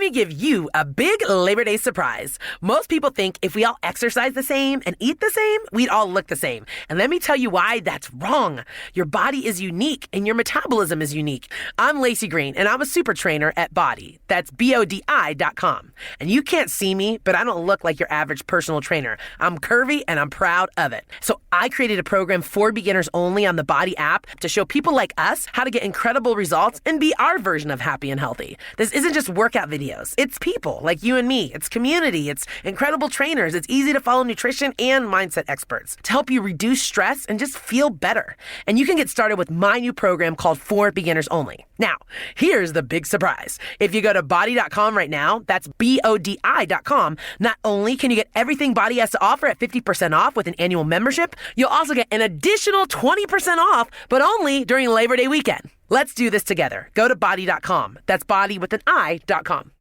Let me give you a big Labor Day surprise. Most people think if we all exercise the same and eat the same, we'd all look the same. And let me tell you why that's wrong. Your body is unique and your metabolism is unique. I'm Lacey Green and I'm a super trainer at Body. That's BODI.com. And you can't see me, but I don't look like your average personal trainer. I'm curvy and I'm proud of it. So I created a program for beginners only on the Body app to show people like us how to get incredible results and be our version of happy and healthy. This isn't just workout videos. It's people like you and me. It's community. It's incredible trainers. It's easy to follow nutrition and mindset experts to help you reduce stress and just feel better. And you can get started with my new program called For Beginners Only. Now, here's the big surprise. If you go to body.com right now, that's BODI.com, not only can you get everything Body has to offer at 50% off with an annual membership, you'll also get an additional 20% off, but only during Labor Day weekend. Let's do this together. Go to body.com. That's body with an I.com.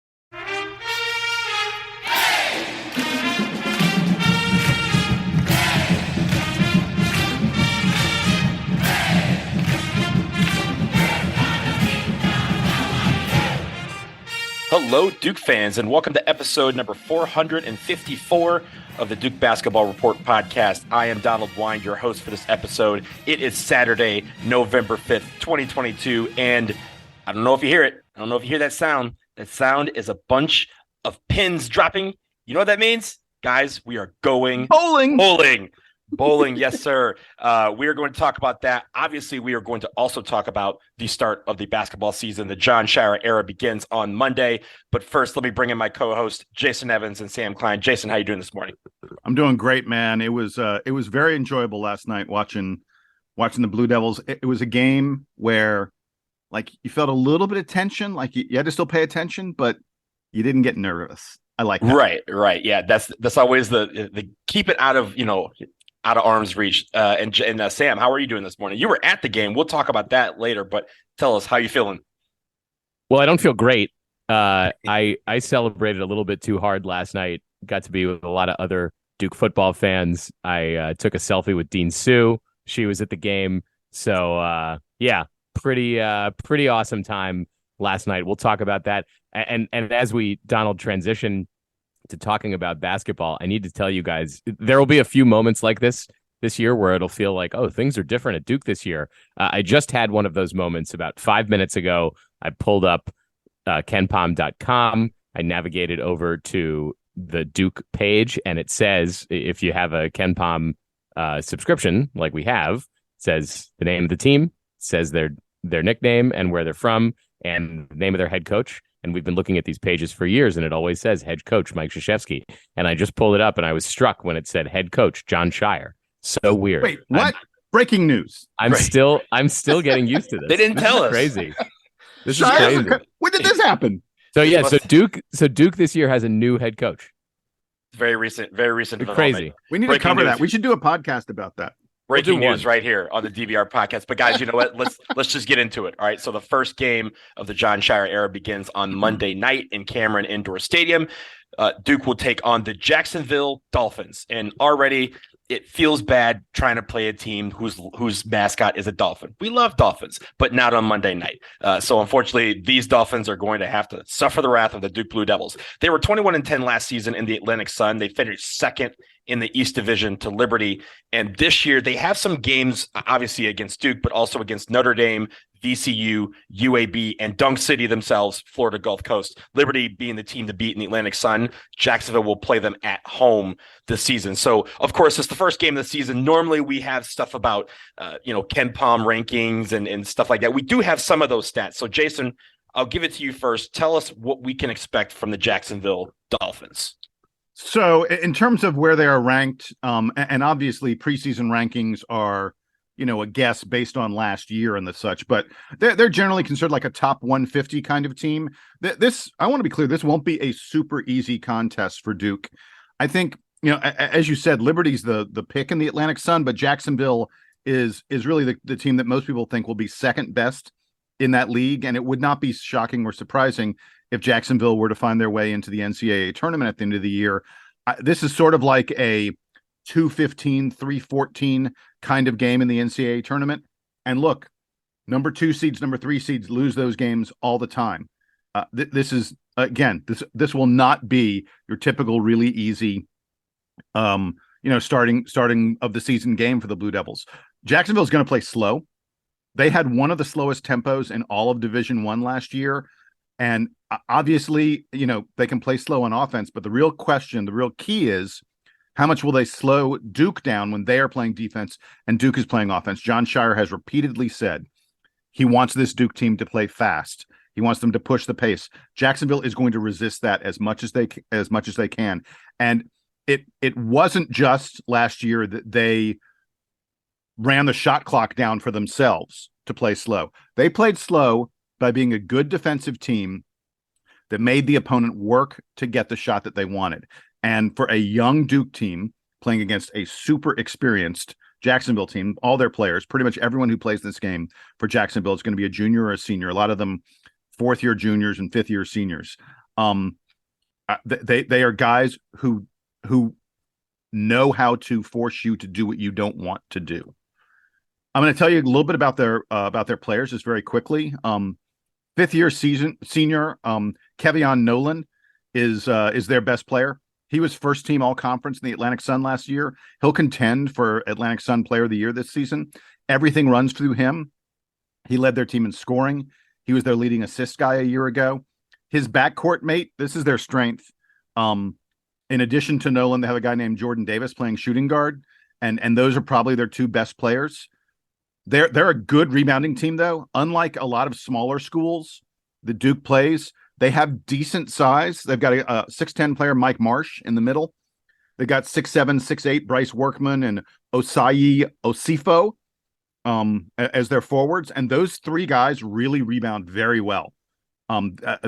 Hello, Duke fans, and welcome to episode number 454 of the Duke Basketball Report podcast. I am Donald Wine, your host for this episode. It is Saturday, November 5th, 2022, and I don't know if you hear it. I don't know if you hear that sound. That sound is a bunch of pins dropping. You know what that means? Guys, we are going bowling. Yes, sir. We are going to talk about that. Obviously, we are going to also talk about the start of the basketball season. The Jon Scheyer era begins on Monday. But first, let me bring in my co-host, Jason Evans and Sam Klein. Jason, how you doing this morning? I'm doing great, man. It was very enjoyable last night watching the Blue Devils. It was a game where, like, you felt a little bit of tension, like you had to still pay attention, but you didn't get nervous. I like that. Right. Yeah, that's always the keep it out of arm's reach. And Sam, how are you doing this morning? You were at the game. We'll talk about that later, but tell us how you feeling. Well, I don't feel great. I celebrated a little bit too hard last night. Got to be with a lot of other Duke football fans. I took a selfie with Dean Sue. She was at the game. So, pretty awesome time last night. We'll talk about that. And as Donald, transition to talking about basketball, I need to tell you guys, there will be a few moments like this year where it'll feel like, oh, things are different at Duke this year. I just had one of those moments about 5 minutes ago. I pulled up kenpom.com. I navigated over to the Duke page, and it says, if you have a KenPom subscription like we have, it says the name of the team, says their nickname and where they're from, and the name of their head coach. And we've been looking at these pages for years, and it always says head coach Mike Krzyzewski. And I just pulled it up, and I was struck when it said head coach Jon Scheyer. So weird. Wait, what? Breaking news. I'm still getting used to this. They didn't tell us. Crazy. This is crazy. When did this happen? So Duke this year has a new head coach. Very recent. Crazy. We need to cover that. We should do a podcast about that. Breaking news right here on the DBR podcast. But guys, you know what? Let's just get into it. All right. So the first game of the Jon Scheyer era begins on Monday night in Cameron Indoor Stadium. Duke will take on the Jacksonville Dolphins, and already it feels bad trying to play a team whose mascot is a dolphin. We love dolphins, but not on Monday night. So unfortunately, these Dolphins are going to have to suffer the wrath of the Duke Blue Devils. They were 21-10 last season in the Atlantic Sun. They finished second in the East Division to Liberty. And this year they have some games, obviously against Duke, but also against Notre Dame, VCU, UAB, and Dunk City themselves, Florida Gulf Coast. Liberty being the team to beat in the Atlantic Sun. Jacksonville will play them at home this season. So, of course, it's the first game of the season. Normally we have stuff about, KenPom rankings and stuff like that. We do have some of those stats. So, Jason, I'll give it to you first. Tell us what we can expect from the Jacksonville Dolphins. So in terms of where they are ranked, and obviously preseason rankings are, a guess based on last year and the such, but they're generally considered like a top 150 kind of team. I want to be clear, this won't be a super easy contest for Duke. I think, as you said, Liberty's the pick in the Atlantic Sun, but Jacksonville is really the team that most people think will be second best in that league. And it would not be shocking or surprising if Jacksonville were to find their way into the NCAA tournament at the end of the year. This is sort of like a 2-15, 3-14 kind of game in the NCAA tournament. And look, number 2 seeds, number 3 seeds lose those games all the time. This is again, this will not be your typical really easy, starting of the season game for the Blue Devils. Jacksonville is going to play slow. They had one of the slowest tempos in all of Division I last year. And obviously, they can play slow on offense, but the real key is how much will they slow Duke down when they are playing defense and Duke is playing offense? Jon Scheyer has repeatedly said he wants this Duke team to play fast. He wants them to push the pace. Jacksonville is going to resist that as much as they can. And it wasn't just last year that they ran the shot clock down for themselves to play slow. They played slow by being a good defensive team that made the opponent work to get the shot that they wanted. And for a young Duke team playing against a super experienced Jacksonville team, all their players, pretty much everyone who plays this game for Jacksonville is going to be a junior or a senior. A lot of them fourth-year juniors and fifth-year seniors. They are guys who know how to force you to do what you don't want to do. I'm going to tell you a little bit about their players just very quickly. Fifth-year senior Kevion Nolan is their best player. He was first team all conference in the Atlantic Sun last year. He'll contend for Atlantic Sun Player of the Year this season. Everything runs through him. He led their team in scoring. He was their leading assist guy a year ago. His backcourt mate, this is their strength. In addition to Nolan, they have a guy named Jordan Davis playing shooting guard, and those are probably their two best players. They're a good rebounding team, though. Unlike a lot of smaller schools that Duke plays, they have decent size. They've got a 6'10" player, Mike Marsh, in the middle. They got 6'7", 6'8", Bryce Workman and Osayi Osifo as their forwards. And those three guys really rebound very well.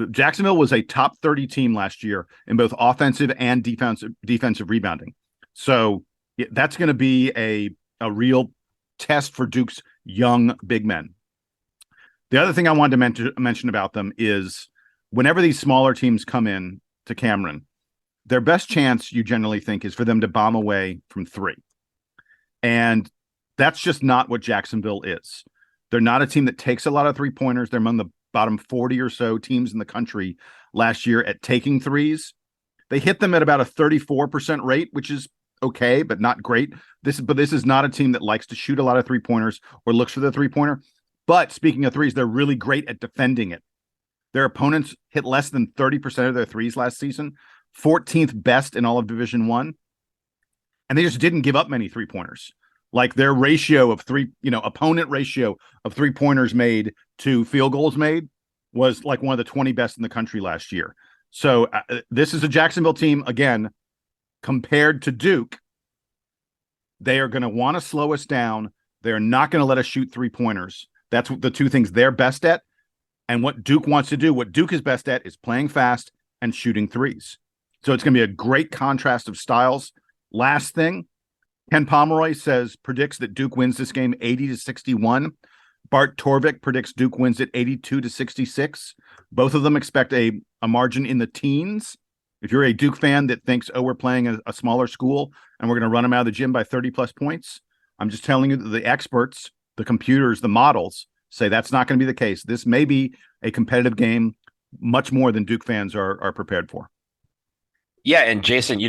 Jacksonville was a top 30 team last year in both offensive and defensive rebounding. So that's going to be a real test for Duke's young big men. The other thing I wanted to mention about them is whenever these smaller teams come in to Cameron, their best chance, you generally think, is for them to bomb away from three. And that's just not what Jacksonville is. They're not a team that takes a lot of three-pointers. They're among the bottom 40 or so teams in the country last year at taking threes. They hit them at about a 34% rate, which is okay, but not great. This is not a team that likes to shoot a lot of three-pointers or looks for the three-pointer. But speaking of threes, they're really great at defending it. Their opponents hit less than 30% of their threes last season, 14th best in all of Division I. And they just didn't give up many three-pointers. Like their ratio of opponent ratio of three-pointers made to field goals made was like one of the 20 best in the country last year. So this is a Jacksonville team, again, compared to Duke. They are going to want to slow us down. They're not going to let us shoot three-pointers. That's the two things they're best at. And what Duke wants to do, what Duke is best at, is playing fast and shooting threes. So it's going to be a great contrast of styles. Last thing, Ken Pomeroy predicts that Duke wins this game 80-61. Bart Torvik predicts Duke wins it 82-66. Both of them expect a margin in the teens. If you're a Duke fan that thinks, we're playing a smaller school and we're going to run them out of the gym by 30-plus points, I'm just telling you that the experts, the computers, the models say that's not going to be the case. This may be a competitive game much more than Duke fans are prepared for. Yeah, and Jason,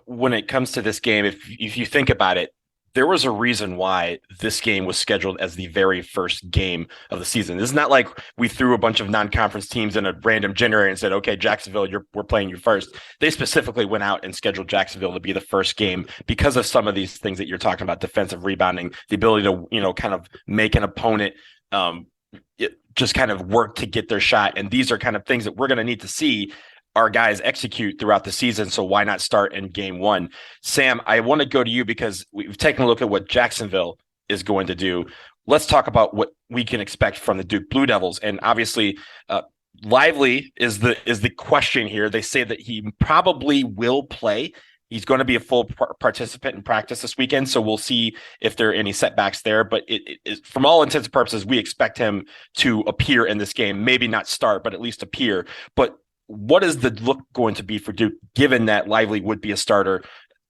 when it comes to this game, if you think about it, there was a reason why this game was scheduled as the very first game of the season. This is not like we threw a bunch of non-conference teams in a random generator and said, okay, Jacksonville, we're playing you first. They specifically went out and scheduled Jacksonville to be the first game because of some of these things that you're talking about, defensive rebounding, the ability to, kind of make an opponent just kind of work to get their shot. And these are kind of things that we're going to need to see our guys execute throughout the season. So why not start in game one? Sam, I want to go to you because we've taken a look at what Jacksonville is going to do. Let's talk about what we can expect from the Duke Blue Devils. And obviously, Lively is the question here. They say that he probably will play. He's going to be a full participant in practice this weekend, so we'll see if there are any setbacks there. But it is, from all intents and purposes, we expect him to appear in this game. Maybe not start, but at least appear. But what is the look going to be for Duke, given that Lively would be a starter?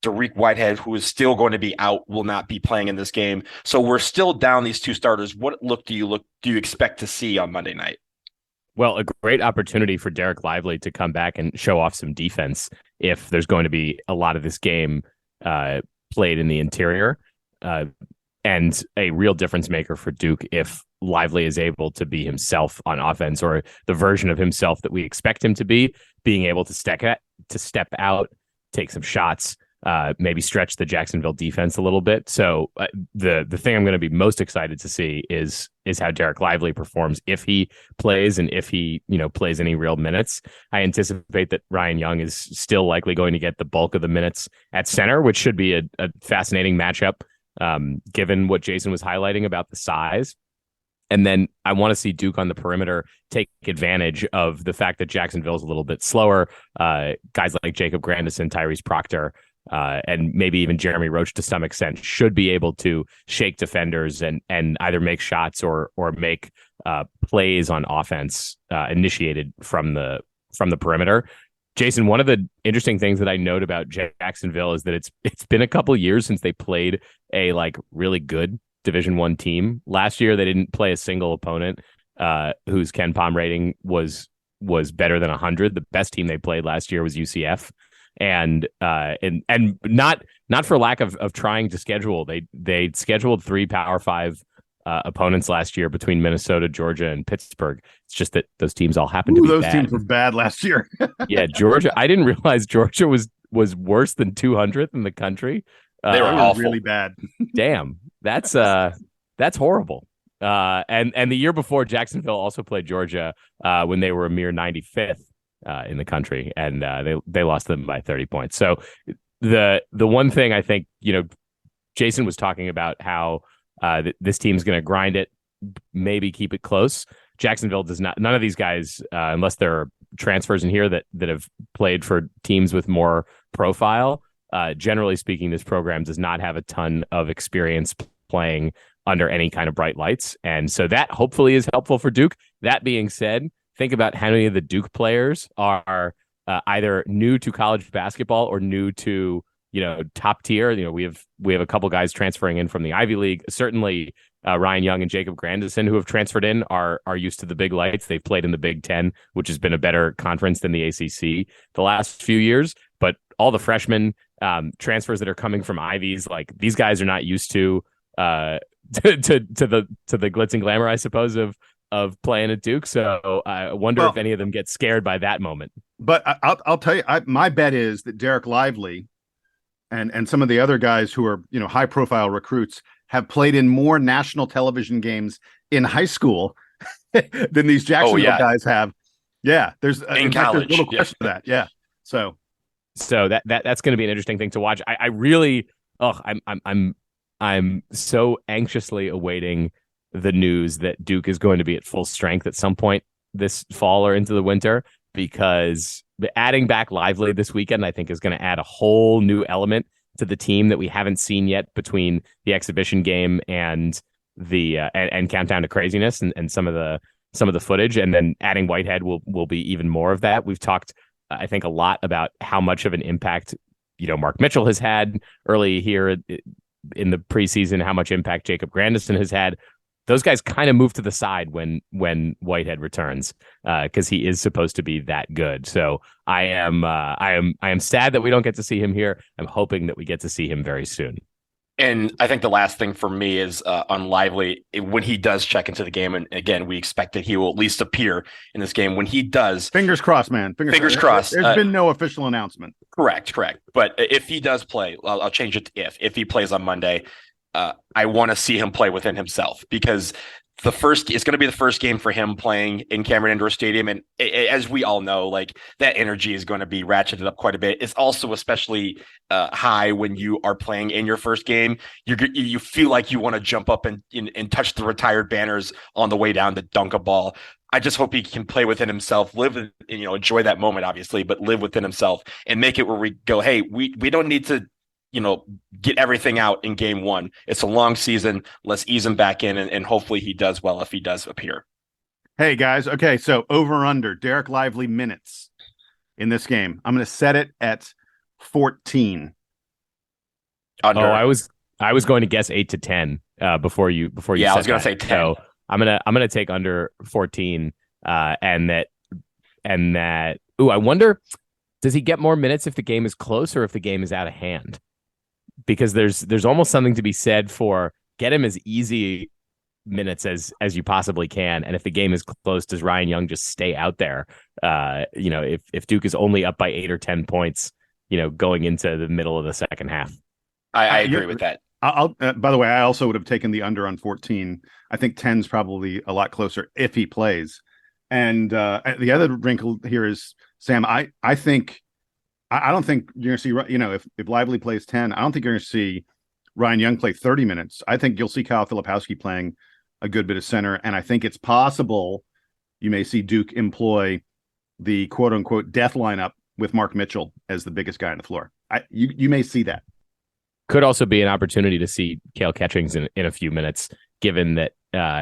Dariq Whitehead, who is still going to be out, will not be playing in this game. So we're still down these two starters. What look do you expect to see on Monday night? Well, a great opportunity for Derek Lively to come back and show off some defense if there's going to be a lot of this game played in the interior, and a real difference maker for Duke if Lively is able to be himself on offense, or the version of himself that we expect him to be, being able to step out, take some shots, maybe stretch the Jacksonville defense a little bit. So the thing I'm going to be most excited to see is how Derek Lively performs if he plays, and if he plays any real minutes. I anticipate that Ryan Young is still likely going to get the bulk of the minutes at center, which should be a fascinating matchup, given what Jason was highlighting about the size. And then I want to see Duke on the perimeter take advantage of the fact that Jacksonville is a little bit slower. Guys like Jacob Grandison, Tyrese Proctor, and maybe even Jeremy Roach to some extent should be able to shake defenders and either make shots or make plays on offense initiated from the perimeter. Jason, one of the interesting things that I note about Jacksonville is that it's been a couple years since they played a really good Division I team. Last year they didn't play a single opponent whose Ken Pom rating was better than 100. The best team they played last year was UCF. And not for lack of trying to schedule. They scheduled 3 Power 5 opponents last year between Minnesota, Georgia, and Pittsburgh. It's just that those teams all happened to be those bad. teams were bad last year. Yeah, Georgia. I didn't realize Georgia was worse than 200th in the country. They were awful. Really bad. Damn, that's horrible. And the year before, Jacksonville also played Georgia when they were a mere 95th in the country, and they lost them by 30 points. So the one thing I think, Jason was talking about how this team's going to grind it, maybe keep it close. Jacksonville does not. None of these guys, unless there are transfers in here that have played for teams with more profile. Generally speaking, this program does not have a ton of experience playing under any kind of bright lights. And so that hopefully is helpful for Duke. That being said, think about how many of the Duke players are either new to college basketball or new to, top tier. We have a couple guys transferring in from the Ivy League. Certainly Ryan Young and Jacob Grandison, who have transferred in, are used to the big lights. They've played in the Big Ten, which has been a better conference than the ACC the last few years. But all the freshmen transfers that are coming from Ivies, these guys are not used to the glitz and glamour, I suppose, of playing at Duke. So I wonder if any of them get scared by that moment. But I'll tell you, my bet is that Derek Lively and some of the other guys who are high profile recruits have played in more national television games in high school than these Jacksonville guys have. Yeah, there's in college, there's little question of that. Yeah, so that's going to be an interesting thing to watch. I really, I'm so anxiously awaiting the news that Duke is going to be at full strength at some point this fall or into the winter, because adding back Lively this weekend, I think, is going to add a whole new element to the team that we haven't seen yet between the exhibition game and the and Countdown to Craziness and some of the footage. And then adding Whitehead will be even more of that. We've talked, I think, a lot about how much of an impact, Mark Mitchell has had early here in the preseason, how much impact Jacob Grandison has had. Those guys kind of move to the side when Whitehead returns, because he is supposed to be that good. So I am sad that we don't get to see him here. I'm hoping that we get to see him very soon. And I think the last thing for me is on Lively, when he does check into the game, and again, we expect that he will at least appear in this game. When he does, fingers crossed, man. Fingers crossed. There's been no official announcement. Correct. But if he does play, I'll change it to if he plays on Monday. I want to see him play within himself, because it's going to be the first game for him playing in Cameron Indoor Stadium. And as we all know, that energy is going to be ratcheted up quite a bit. It's also especially high when you are playing in your first game. You feel like you want to jump up and touch the retired banners on the way down to dunk a ball. I just hope he can play within himself, enjoy that moment, obviously, but live within himself and make it where we go, hey, we don't need to get everything out in game one. It's a long season. Let's ease him back in, and hopefully he does well if he does appear. Hey, guys. Okay, so over under Derek Lively minutes in this game. I'm going to set it at 14. Under. Oh, I was going to guess 8 to 10 before you. Yeah, I was going to say 10. So I'm gonna take under 14. and that. Ooh, I wonder, does he get more minutes if the game is close or if the game is out of hand? Because there's almost something to be said for get him as easy minutes as you possibly can, and if the game is close, does Ryan Young just stay out there? If Duke is only up by 8 or 10 points, going into the middle of the second half. I agree with that. I'll by the way, I also would have taken the under on 14. I think 10's probably a lot closer if he plays. And the other wrinkle here is, Sam, I don't think you're going to see, if Lively plays 10, I don't think you're going to see Ryan Young play 30 minutes. I think you'll see Kyle Filipowski playing a good bit of center, and I think it's possible you may see Duke employ the quote-unquote death lineup with Mark Mitchell as the biggest guy on the floor. You may see that. Could also be an opportunity to see Cale Catchings in a few minutes, given that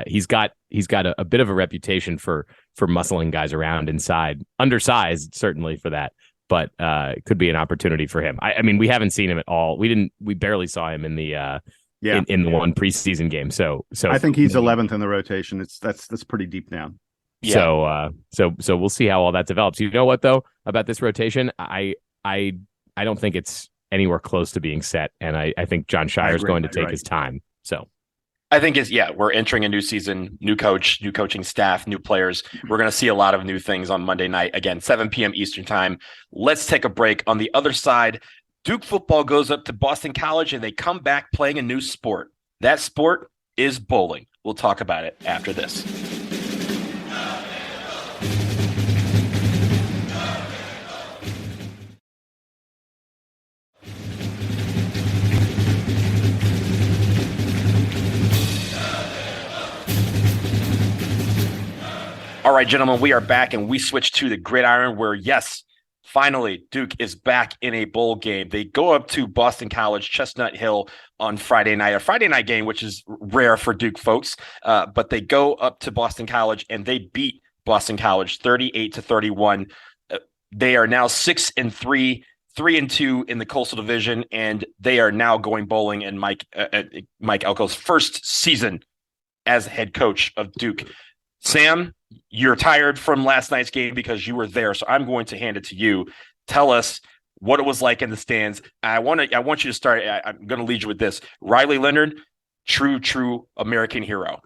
he's got a bit of a reputation for muscling guys around inside, undersized certainly for that, but it could be an opportunity for him. I mean, we haven't seen him at all. We barely saw him in the in the one preseason game. So I think he's 11th in the rotation. That's pretty deep down. Yeah. So we'll see how all that develops. You know what though about this rotation? I don't think it's anywhere close to being set, and I think Jon Scheyer is going to take his time. So I think we're entering a new season, new coach, new coaching staff, new players. We're going to see a lot of new things on Monday night. Again, 7 p.m. Eastern time. Let's take a break. On the other side, Duke football goes up to Boston College and they come back playing a new sport. That sport is bowling. We'll talk about it after this. All right, gentlemen, we are back and we switch to the gridiron where, yes, finally, Duke is back in a bowl game. They go up to Boston College, Chestnut Hill on Friday night, a Friday night game, which is rare for Duke folks. But they go up to Boston College and they beat Boston College 38-31. They are now 6-3, 3-2 in the Coastal Division, and they are now going bowling in Mike Elko's first season as head coach of Duke. Sam, you're tired from last night's game because you were there, so I'm going to hand it to you. Tell us what it was like in the stands. I want you to start. I'm going to lead you with this. Riley Leonard, true American hero.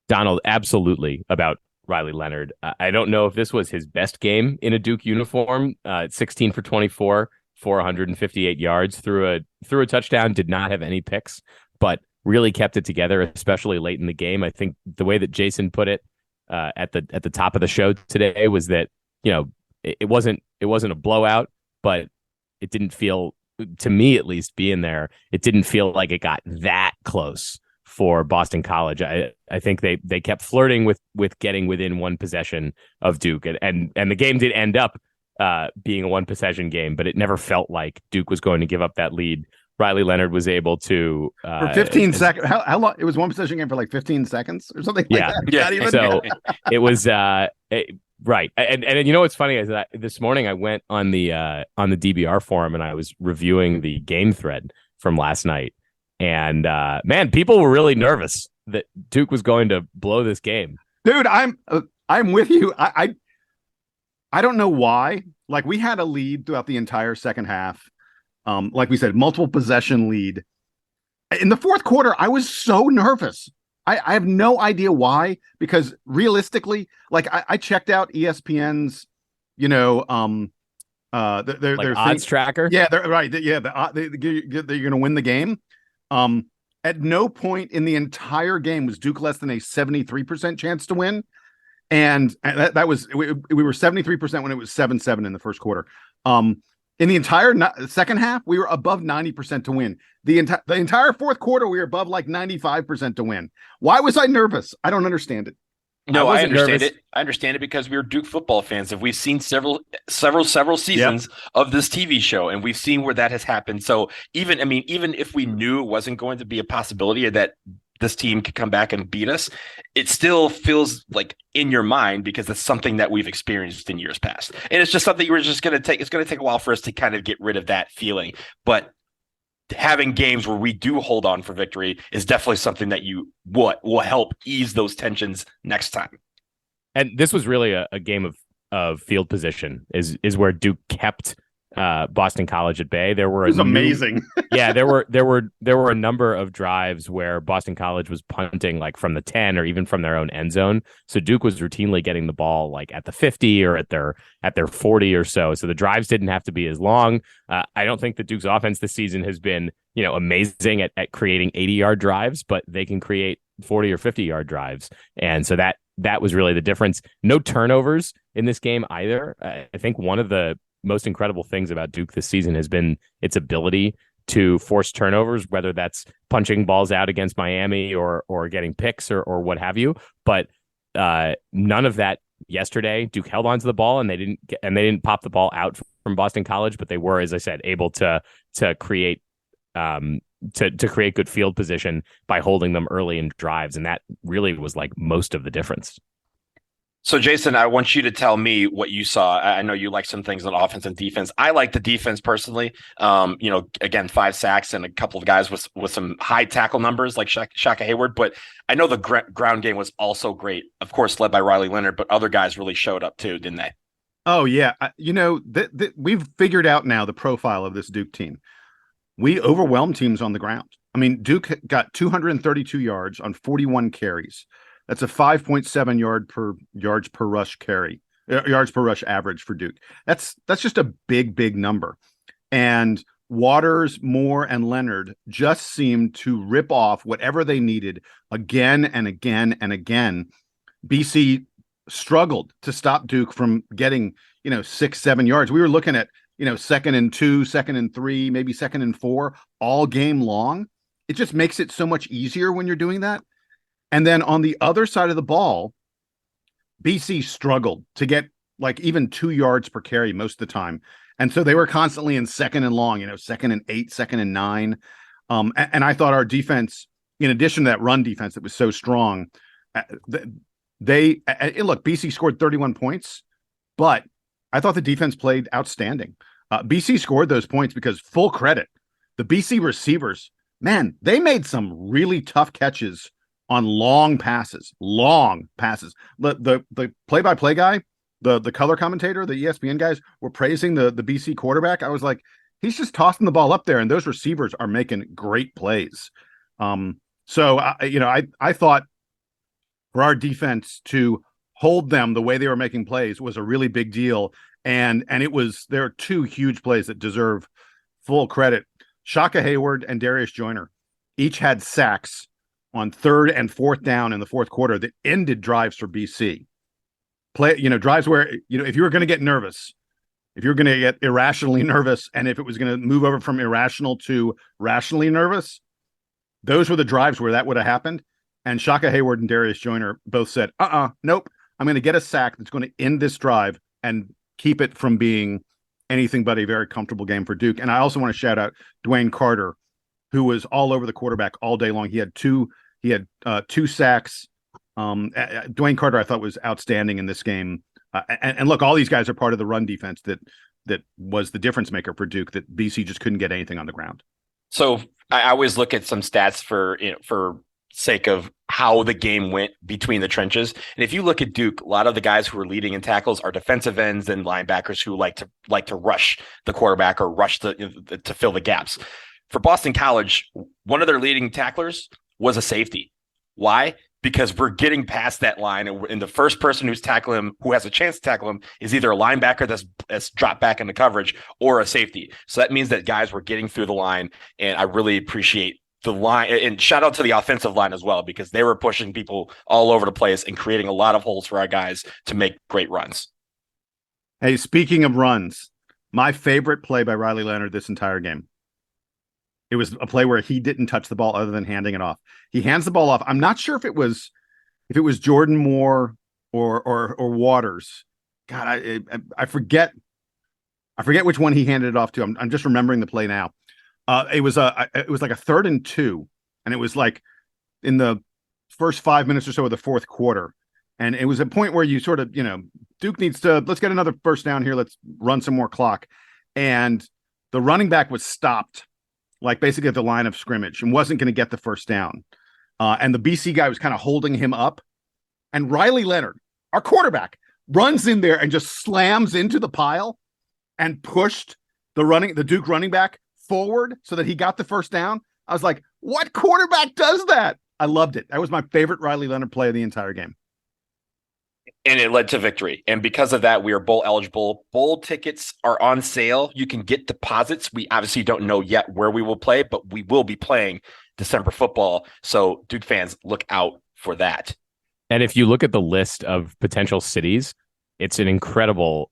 Donald, absolutely about Riley Leonard. I don't know if this was his best game in a Duke uniform. 16 for 24, 458 yards, threw a touchdown, did not have any picks, but really kept it together, especially late in the game. I think the way that Jason put it at the top of the show today was that, it wasn't a blowout, but it didn't feel, to me at least, being there, it didn't feel like it got that close for Boston College. I think they kept flirting with getting within one possession of Duke, and the game did end up being a one possession game, but it never felt like Duke was going to give up that lead. Riley Leonard was able to for 15 seconds. How long? It was one possession game for like 15 seconds or something. Like that. Yeah. So it was right. And you know what's funny is that this morning I went on the DBR forum and I was reviewing the game thread from last night, and man, people were really nervous that Duke was going to blow this game. Dude, I'm with you. I don't know why. Like, we had a lead throughout the entire second half. Like we said, multiple possession lead. In the fourth quarter, I was so nervous. I have no idea why, because realistically, like I checked out ESPN's, their odds tracker. Yeah, they're right. Yeah, they're going to win the game. At no point in the entire game was Duke less than a 73% chance to win. And that was, we were 73% when it was 7-7 in the first quarter. In the entire second half, we were above 90% to win. The entire fourth quarter, we were above like 95% to win. Why was I nervous? I don't understand it. No, I understand it. I understand it because we are Duke football fans, and we've seen several seasons of this TV show, and we've seen where that has happened. So even if we knew it wasn't going to be a possibility that this team could come back and beat us, it still feels like in your mind because it's something that we've experienced in years past. And it's just something you're just going to take. It's going to take a while for us to kind of get rid of that feeling. But having games where we do hold on for victory is definitely something that will help ease those tensions next time. And this was really a game of field position is where Duke kept Boston College at bay. There were it was amazing. Yeah, there were a number of drives where Boston College was punting like from the 10 or even from their own end zone. So Duke was routinely getting the ball like at the 50 or at their 40 or so. So the drives didn't have to be as long. I don't think that Duke's offense this season has been, amazing at creating 80-yard drives, but they can create 40 or 50-yard drives. And so that was really the difference. No turnovers in this game either. I think one of the most incredible things about Duke this season has been its ability to force turnovers, whether that's punching balls out against Miami or getting picks or what have you. But none of that yesterday. Duke held onto the ball and they didn't pop the ball out from Boston College, but they were, as I said, able to create create good field position by holding them early in drives, and that really was like most of the difference. So, Jason, I want you to tell me what you saw. I know you like some things on offense and defense. I like the defense personally. Again, 5 sacks and a couple of guys with some high tackle numbers like Shaka Hayward. But I know the ground game was also great, of course, led by Riley Leonard, but other guys really showed up too, didn't they? Oh, yeah. We've figured out now the profile of this Duke team. We overwhelm teams on the ground. I mean, Duke got 232 yards on 41 carries. That's a 5.7 yards per rush average for Duke. That's just a big number. And Waters, Moore, and Leonard just seemed to rip off whatever they needed again and again and again. BC struggled to stop Duke from getting, 6-7 yards. We were looking at, 2nd and 2, 2nd and 3, maybe 2nd and 4 all game long. It just makes it so much easier when you're doing that. And then on the other side of the ball, BC struggled to get like even 2 yards per carry most of the time. And so they were constantly in 2nd and long, 2nd and 8, 2nd and 9. And I thought our defense, in addition to that run defense that was so strong, look, BC scored 31 points, but I thought the defense played outstanding. BC scored those points because, full credit, the BC receivers, man, they made some really tough catches on long passes. The play-by-play guy, the color commentator, the ESPN guys were praising the BC quarterback. I was like, he's just tossing the ball up there, and those receivers are making great plays. So I thought for our defense to hold them the way they were making plays was a really big deal. And there are 2 huge plays that deserve full credit. Shaka Hayward and Darius Joyner each had sacks on 3rd and 4th down in the 4th quarter that ended drives for BC. Drives where, if you were going to get nervous, if you're going to get irrationally nervous, and if it was going to move over from irrational to rationally nervous, those were the drives where that would have happened. And Shaka Hayward and Darius Joyner both said, nope, I'm going to get a sack that's going to end this drive and keep it from being anything but a very comfortable game for Duke. And I also want to shout out Dwayne Carter, who was all over the quarterback all day long. He had two sacks. Dwayne Carter, I thought, was outstanding in this game. And look, all these guys are part of the run defense that was the difference maker for Duke, that BC just couldn't get anything on the ground. So I always look at some stats for sake of how the game went between the trenches. And if you look at Duke, a lot of the guys who are leading in tackles are defensive ends and linebackers who like to rush the quarterback or rush to fill the gaps. For Boston College, one of their leading tacklers was a safety. Why? Because we're getting past that line, and the first person who's tackling him, who has a chance to tackle him, is either a linebacker that's dropped back into coverage or a safety. So that means that guys were getting through the line, and I really appreciate the line. And shout out to the offensive line as well, because they were pushing people all over the place and creating a lot of holes for our guys to make great runs. Hey, speaking of runs, my favorite play by Riley Leonard this entire game. It was a play where he didn't touch the ball other than handing it off. He hands the ball off. I'm not sure if it was Jordan Moore or Waters. God, I forget which one he handed it off to. I'm just remembering the play now. It was like a 3rd and 2, and it was like in the first 5 minutes or so of the 4th quarter. And it was a point where you sort of, Duke needs to, let's get another first down here. Let's run some more clock. And the running back was stopped, like basically at the line of scrimmage, and wasn't going to get the first down. And the BC guy was kind of holding him up. And Riley Leonard our quarterback runs in there and just slams into the pile and pushed the Duke running back forward so that he got the first down. I was like, what quarterback does that? I loved it. That was my favorite Riley Leonard play of the entire game. And it led to victory. And because of that, we are bowl eligible. Bowl tickets are on sale. You can get deposits. We obviously don't know yet where we will play, but we will be playing December football. So Duke fans, look out for that. And if you look at the list of potential cities, it's an incredible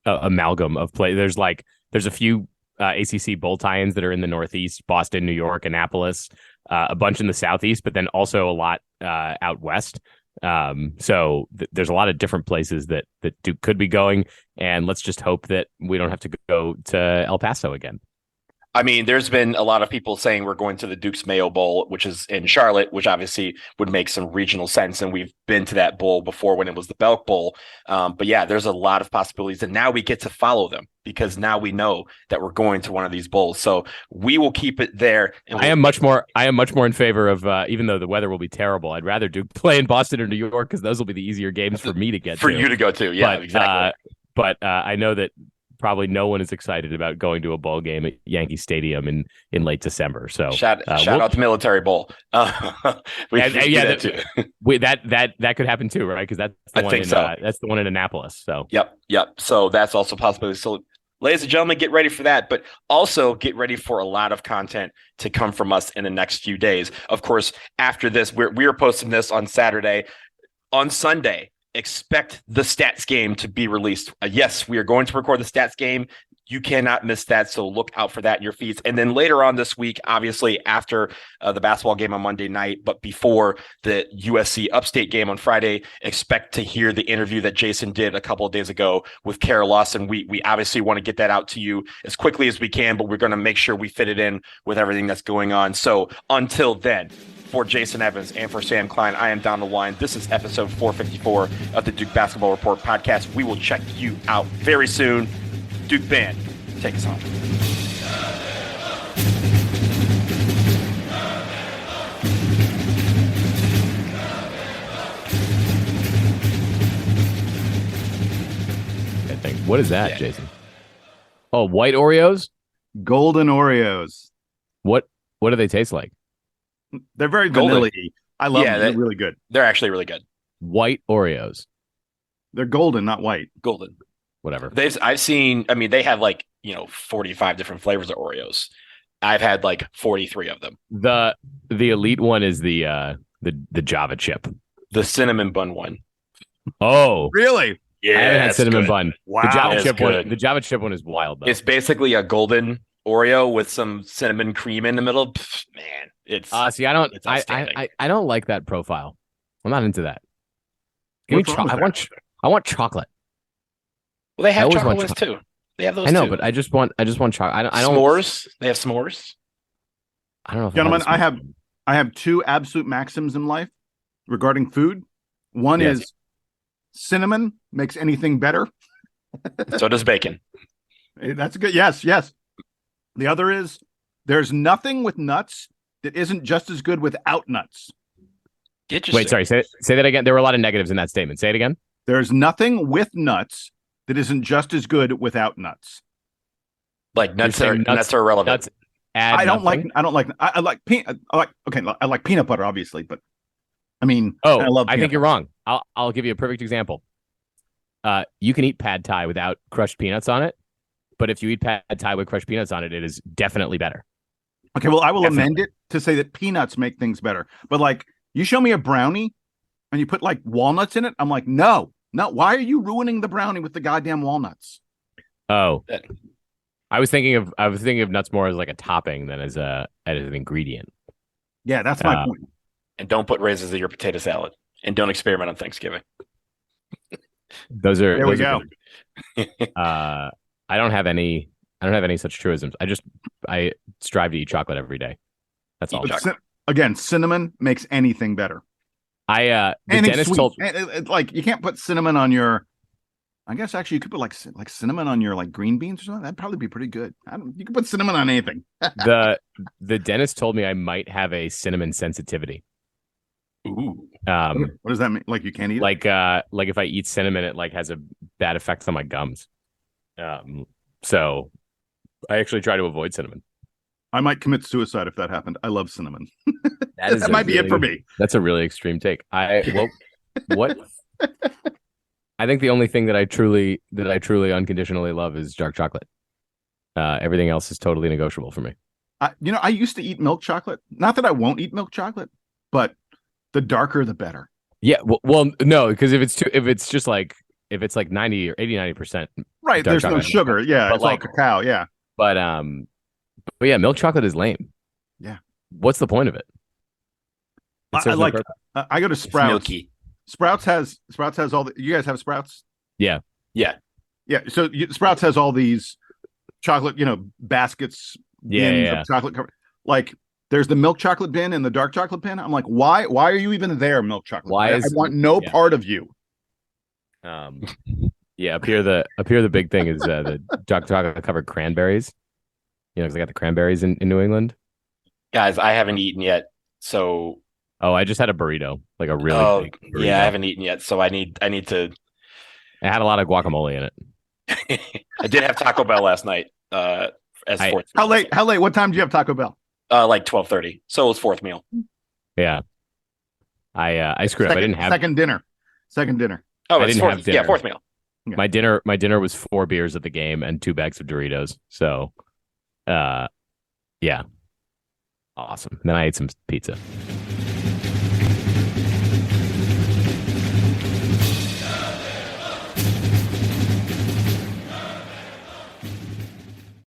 amalgam of play. There's a few ACC bowl tie-ins that are in the Northeast, Boston, New York, Annapolis, a bunch in the Southeast, but then also a lot out West. So there's a lot of different places that Duke could be going, and let's just hope that we don't have to go to El Paso again. I mean, there's been a lot of people saying we're going to the Duke's Mayo Bowl, which is in Charlotte, which obviously would make some regional sense. And we've been to that bowl before when it was the Belk Bowl. But yeah, there's a lot of possibilities. And now we get to follow them because now we know that we're going to one of these bowls. So we will keep it there. And I am much more in favor of, even though the weather will be terrible, I'd rather Duke play in Boston or New York because those will be the easier games for me to get for you to go to. Yeah, exactly. But I know that probably no one is excited about going to a bowl game at Yankee Stadium in late December. So shout out to Military Bowl. That could happen too, right? Because that's the one in Annapolis. So yep. So that's also a possibility. So ladies and gentlemen, get ready for that, but also get ready for a lot of content to come from us in the next few days. Of course, after this, we're posting this on Saturday. On Sunday, expect the stats game to be released. Yes, we are going to record the stats game. You cannot miss that, so look out for that in your feeds. And then later on this week, obviously after the basketball game on Monday night, but before the USC Upstate game on Friday, expect to hear the interview that Jason did a couple of days ago with Kara Lawson. We obviously want to get that out to you as quickly as we can, but we're going to make sure we fit it in with everything that's going on. So until then, for Jason Evans and for Sam Klein, I am Down the Line. This is episode 454 of the Duke Basketball Report podcast. We will check you out very soon. Duke Band, take us home. What is that, Jason? Oh, white Oreos? Golden Oreos. What do they taste like? They're very vanilla-y. I love them. They're really good. They're actually really good. White Oreos. They're golden, not white. Golden. Whatever. I've seen, I mean, they have 45 different flavors of Oreos. I've had 43 of them. The elite one is the Java chip. The cinnamon bun one. Oh. Really? Yeah. I haven't had cinnamon bun. Wow. The Java chip one is wild though. It's basically a golden Oreo with some cinnamon cream in the middle. Pfft, man, it's see, I don't like that profile. I'm not into that. Give me I want chocolate. Well, they have chocolate ones too. They have those. I know, too. but I just want chocolate. I don't. S'mores. They have s'mores. I don't know, gentlemen. I have two absolute maxims in life regarding food. One is cinnamon makes anything better. So does bacon. That's good. Yes. The other is there's nothing with nuts that isn't just as good without nuts. Wait, sorry. Say that again. There were a lot of negatives in that statement. Say it again. There's nothing with nuts that isn't just as good without nuts. Like nuts are irrelevant. Nuts I like peanut butter, obviously, but I mean, I think you're wrong. I'll give you a perfect example. You can eat pad thai without crushed peanuts on it, but if you eat pad thai with crushed peanuts on it, it is definitely better. Okay, well, I will amend it to say that peanuts make things better. But you show me a brownie and you put walnuts in it, I'm like, no. Why are you ruining the brownie with the goddamn walnuts? Oh, I was thinking of nuts more as a topping than as an ingredient. Yeah, that's my point. And don't put raisins in your potato salad, and don't experiment on Thanksgiving. There we go. I don't have any such truisms. I strive to eat chocolate every day. That's all. Again, cinnamon makes anything better. The dentist told you can't put cinnamon on your. I guess actually you could put like cinnamon on your green beans or something. That'd probably be pretty good. You could put cinnamon on anything. The dentist told me I might have a cinnamon sensitivity. Ooh. What does that mean? Like you can't eat it? Like if I eat cinnamon, it like has a bad effect on my gums. So I actually try to avoid cinnamon. I might commit suicide if that happened. I love cinnamon. That might be it for me. That's a really extreme take. What? I think the only thing that I truly unconditionally love is dark chocolate. Everything else is totally negotiable for me. I used to eat milk chocolate. Not that I won't eat milk chocolate, but the darker the better. Yeah, well no, because if it's like 90 or 90%. Right, there's no sugar. Yeah, it's like all cacao. Yeah. But yeah, milk chocolate is lame. Yeah. What's the point of it? I go to Sprouts. It's milky. Sprouts has all the. You guys have Sprouts? Yeah. So Sprouts has all these chocolate, baskets. Of chocolate covered. Like there's the milk chocolate bin and the dark chocolate bin. I'm like, why are you even there, milk chocolate? I want no part of you. Yeah, up here the big thing is the dark chocolate covered cranberries. Because I got the cranberries in New England. Guys, I haven't eaten yet, so. Oh, I just had a burrito, like a really big burrito. Yeah, I haven't etten yet, so I need to. It had a lot of guacamole in it. I did have Taco Bell last night. How late? What time do you have Taco Bell? Like 12:30. So it was fourth meal. Yeah. I screwed up. I didn't have second dinner. Oh, I didn't have dinner. Yeah, fourth meal. Yeah. My dinner was 4 beers at the game and 2 bags of Doritos. So, yeah. Awesome. And then I ate some pizza.